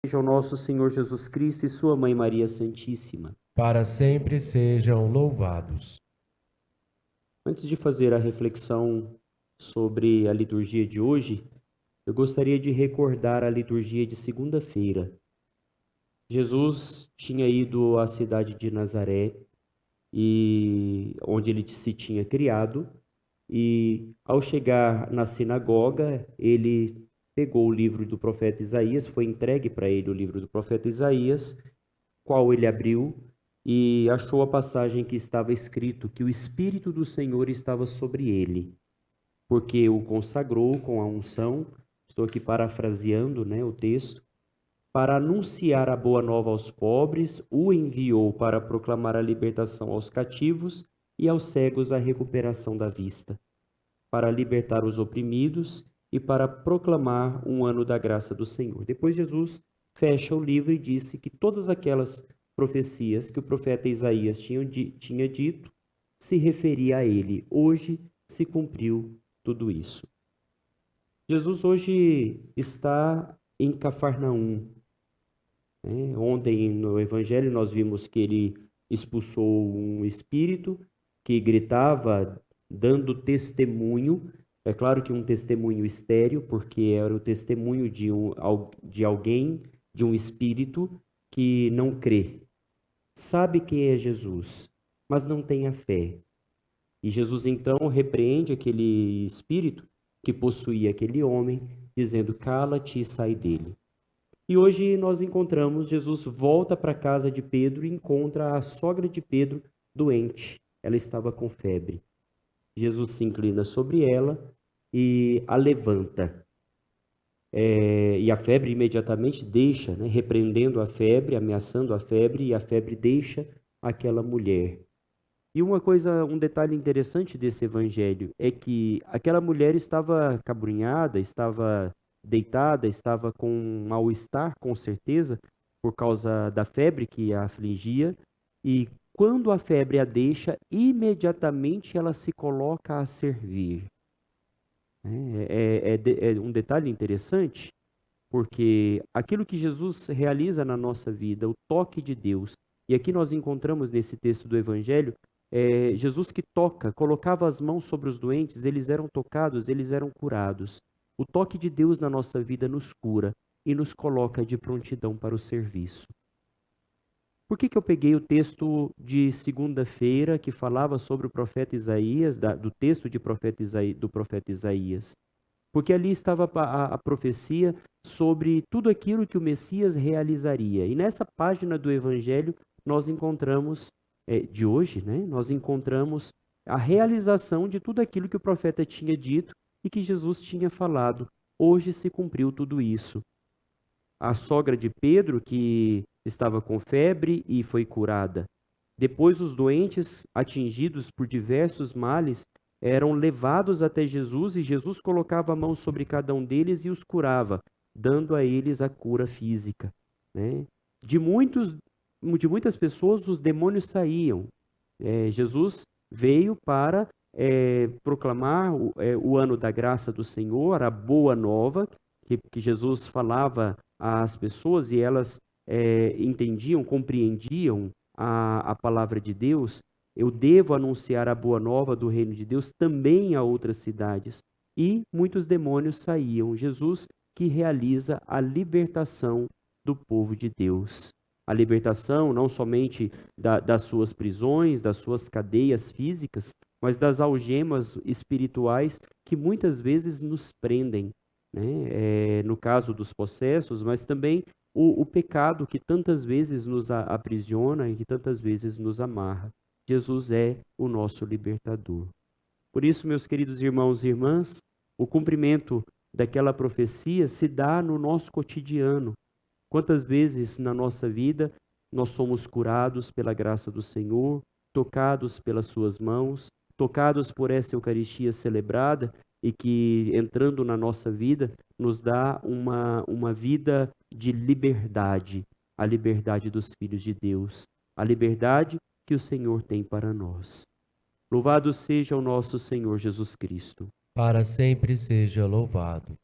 Seja o nosso Senhor Jesus Cristo e sua Mãe Maria Santíssima. Para sempre sejam louvados. Antes de fazer a reflexão sobre a liturgia de hoje, eu gostaria de recordar a liturgia de segunda-feira. Jesus tinha ido à cidade de Nazaré, onde ele se tinha criado, e ao chegar na sinagoga, ele pegou o livro do profeta Isaías, foi entregue para ele o livro do profeta Isaías, qual ele abriu e achou a passagem que estava escrito que o Espírito do Senhor estava sobre ele, porque o consagrou com a unção. Estou aqui parafraseando, o texto. Para anunciar a boa nova aos pobres, o enviou para proclamar a libertação aos cativos e aos cegos a recuperação da vista, para libertar os oprimidos e para proclamar um ano da graça do Senhor. Depois Jesus fecha o livro e disse que todas aquelas profecias que o profeta Isaías tinha dito se referia a ele. Hoje se cumpriu tudo isso. Jesus hoje está em Cafarnaum. Ontem no Evangelho nós vimos que ele expulsou um espírito que gritava dando testemunho. É claro que um testemunho estéril, porque era o testemunho de alguém, de um espírito que não crê. Sabe quem é Jesus, mas não tem a fé. E Jesus então repreende aquele espírito que possuía aquele homem, dizendo: cala-te e sai dele. E hoje nós encontramos, Jesus volta para a casa de Pedro e encontra a sogra de Pedro doente. Ela estava com febre. Jesus se inclina sobre ela e a levanta. E a febre imediatamente deixa, repreendendo a febre, ameaçando a febre, e a febre deixa aquela mulher. E um detalhe interessante desse evangelho é que aquela mulher estava cabrunhada, estava deitada, estava com um mal-estar, com certeza, por causa da febre que a afligia, e quando a febre a deixa, imediatamente ela se coloca a servir. É um detalhe interessante, porque aquilo que Jesus realiza na nossa vida, o toque de Deus, e aqui nós encontramos nesse texto do Evangelho, Jesus que toca, colocava as mãos sobre os doentes, eles eram tocados, eles eram curados. O toque de Deus na nossa vida nos cura e nos coloca de prontidão para o serviço. Por que eu peguei o texto de segunda-feira que falava sobre o profeta Isaías, do texto do profeta Isaías? Porque ali estava a profecia sobre tudo aquilo que o Messias realizaria. E nessa página do Evangelho nós encontramos, de hoje, nós encontramos a realização de tudo aquilo que o profeta tinha dito e que Jesus tinha falado. Hoje se cumpriu tudo isso. A sogra de Pedro, que estava com febre e foi curada. Depois, os doentes, atingidos por diversos males, eram levados até Jesus e Jesus colocava a mão sobre cada um deles e os curava, dando a eles a cura física. De muitas pessoas, os demônios saíam. Jesus veio para proclamar o ano da graça do Senhor, a boa nova, que Jesus falava às pessoas e elas entendiam, compreendiam a palavra de Deus. Eu devo anunciar a boa nova do reino de Deus também a outras cidades. E muitos demônios saíam. Jesus que realiza a libertação do povo de Deus. A libertação não somente das suas prisões, das suas cadeias físicas, mas das algemas espirituais que muitas vezes nos prendem, no caso dos possessos, mas também o pecado que tantas vezes nos aprisiona e que tantas vezes nos amarra. Jesus é o nosso libertador. Por isso, meus queridos irmãos e irmãs, o cumprimento daquela profecia se dá no nosso cotidiano. Quantas vezes na nossa vida nós somos curados pela graça do Senhor, tocados pelas suas mãos, tocados por esta Eucaristia celebrada e que, entrando na nossa vida, nos dá uma vida de liberdade, a liberdade dos filhos de Deus, a liberdade que o Senhor tem para nós. Louvado seja o nosso Senhor Jesus Cristo. Para sempre seja louvado.